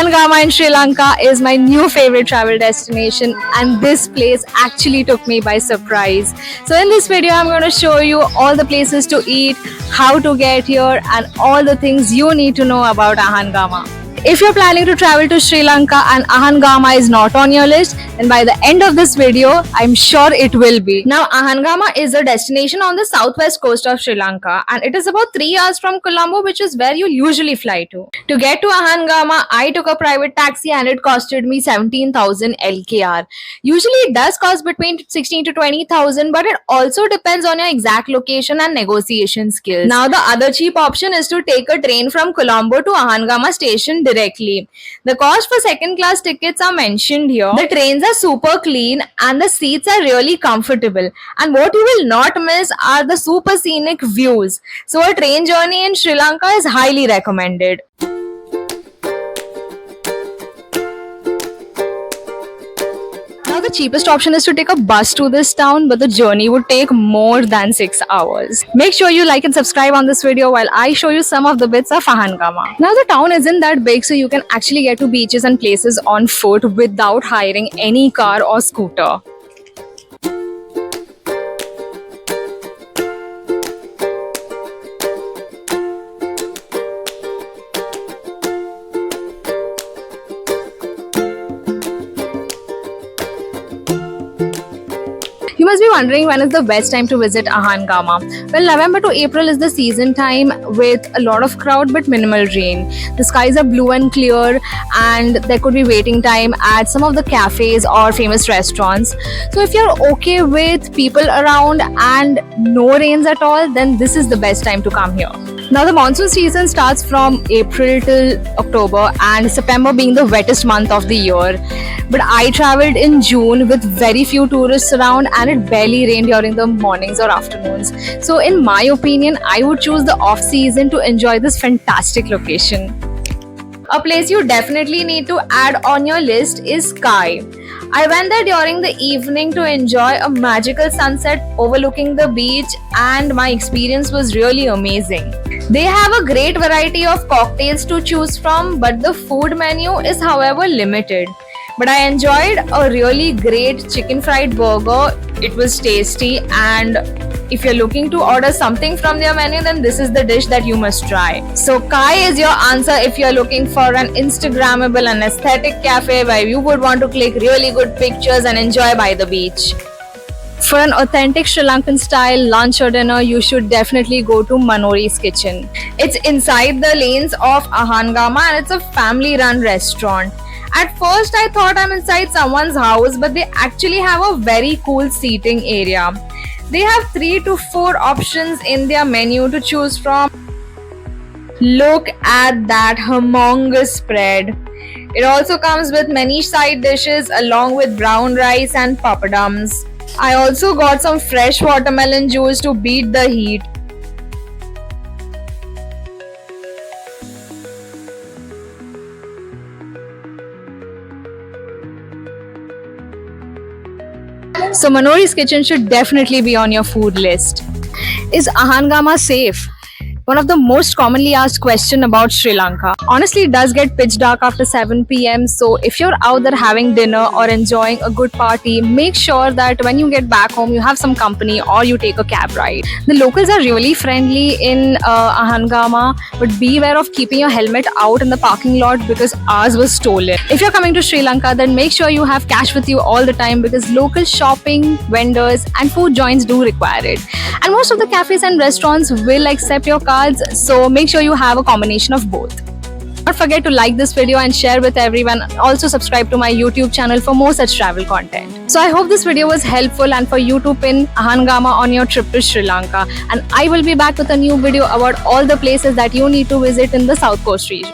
Ahangama in Sri Lanka is my new favorite travel destination, and this place actually took me by surprise. So in this video I'm going to show you all the places to eat, how to get here, and all the things you need to know about Ahangama. If you're planning to travel to Sri Lanka and Ahangama is not on your list, then by the end of this video, I'm sure it will be. Now, Ahangama is a destination on the southwest coast of Sri Lanka, and it is about 3 hours from Colombo, which is where you usually fly to. To get to Ahangama, I took a private taxi and it costed me 17,000 LKR. Usually it does cost between 16 to 20,000, but it also depends on your exact location and negotiation skills. Now, the other cheap option is to take a train from Colombo to Ahangama station directly. The cost for second class tickets are mentioned here. The trains are super clean and the seats are really comfortable. And what you will not miss are the super scenic views. So a train journey in Sri Lanka is highly recommended. Now the cheapest option is to take a bus to this town, but the journey would take more than 6 hours. Make sure you like and subscribe on this video while I show you some of the bits of Ahangama. Now the town isn't that big, so you can actually get to beaches and places on foot without hiring any car or scooter. You must be wondering when is the best time to visit Ahangama. Well, November to April is the season time with a lot of crowd but minimal rain. The skies are blue and clear, and there could be waiting time at some of the cafes or famous restaurants. So if you're okay with people around and no rains at all, then this is the best time to come here. Now the monsoon season starts from April till October, and September being the wettest month of the year. But I traveled in June with very few tourists around, and it barely rained during the mornings or afternoons. So in my opinion, I would choose the off season to enjoy this fantastic location. A place you definitely need to add on your list is Kai. I went there during the evening to enjoy a magical sunset overlooking the beach, and my experience was really amazing. They have a great variety of cocktails to choose from, but the food menu is however limited. But I enjoyed a really great chicken fried burger. It was tasty, and if you're looking to order something from their menu, then this is the dish that you must try. So Kai is your answer if you're looking for an Instagrammable and aesthetic cafe where you would want to click really good pictures and enjoy by the beach. For an authentic Sri Lankan style lunch or dinner, you should definitely go to Manori's Kitchen. It's inside the lanes of Ahangama, and it's a family run restaurant. At first I thought I'm inside someone's house, but they actually have a very cool seating area. They have 3 to 4 options in their menu to choose from. Look at that humongous spread. It also comes with many side dishes along with brown rice and papadums. I also got some fresh watermelon juice to beat the heat. So Manori's Kitchen should definitely be on your food list. Is Ahangama safe? One of the most commonly asked questions about Sri Lanka. Honestly, it does get pitch dark after 7 p.m. So if you're out there having dinner or enjoying a good party, make sure that when you get back home, you have some company or you take a cab ride. The locals are really friendly in Ahangama, but beware of keeping your helmet out in the parking lot because ours was stolen. If you're coming to Sri Lanka, then make sure you have cash with you all the time because local shopping, vendors and food joints do require it. And most of the cafes and restaurants will accept your cards, so make sure you have a combination of both. Don't forget to like this video and share with everyone. Also subscribe to my YouTube channel for more such travel content. So I hope this video was helpful and for you to pin Ahangama on your trip to Sri Lanka. And I will be back with a new video about all the places that you need to visit in the South Coast region.